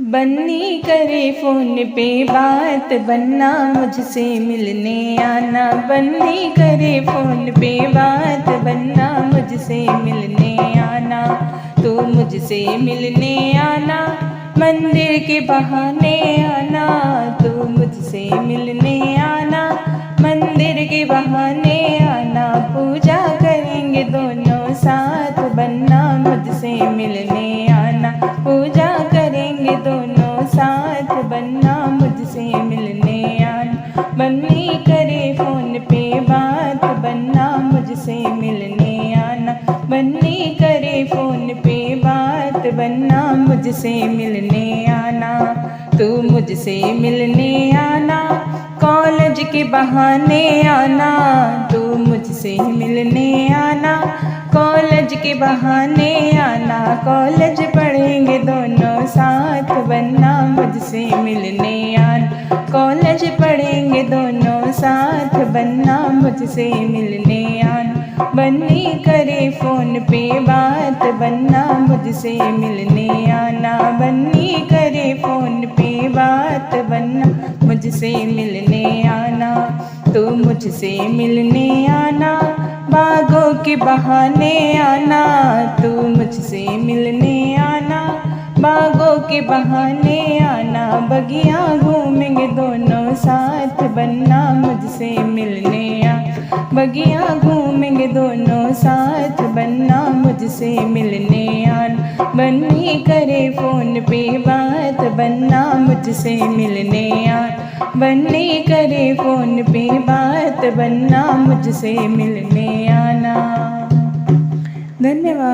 बन्नी करे फ़ोन पे बात, बनना मुझसे मिलने आना। बन्नी करे फ़ोन पे बात, बनना मुझसे मिलने आना। तो मुझसे मिलने आना, मंदिर के बहाने आना। तो मुझसे मिलने आना, मंदिर के बहाने आना। पूजा करेंगे दोनों साथ, बनना मुझसे मिलने आना। पूजा करेंगे दोनों साथ, बनना मुझसे मिलने आना। बन्नी करे फ़ोन पे बात, बनना मुझसे मिलने आना। बन्नी करे फ़ोन पे बात, बनना मुझसे मिलने आना। तू मुझसे मिलने आना, कॉलेज के बहाने आना। तू मुझसे मिलने आना, कॉलेज के बहाने आना। कॉलेज पढ़ेंगे दोनों साथ, बनना मुझसे मिलने आना। कॉलेज पढ़ेंगे दोनों साथ, बनना मुझसे मिलने आना। बन्नी करे फ़ोन पे बात, बनना मुझसे मिलने आना। बन्नी करे फ़ोन पे बात, बनना मुझसे मिलने आना। तो मुझसे मिलने आना, बागों के बहाने आना। तू मुझसे मिलने आना, बागों के बहाने आना। बगिया घूमेंगे दोनों साथ, बनना मुझसे मिलने आना। बगिया घूमेंगे दोनों साथ, बनना मुझसे मिलने आना। बन्नी करे फ़ोन पे बात, बनना मुझसे मिलने आना। बन्नी करे फ़ोन पे बात, बनना मुझसे मिलने आना। धन्यवाद।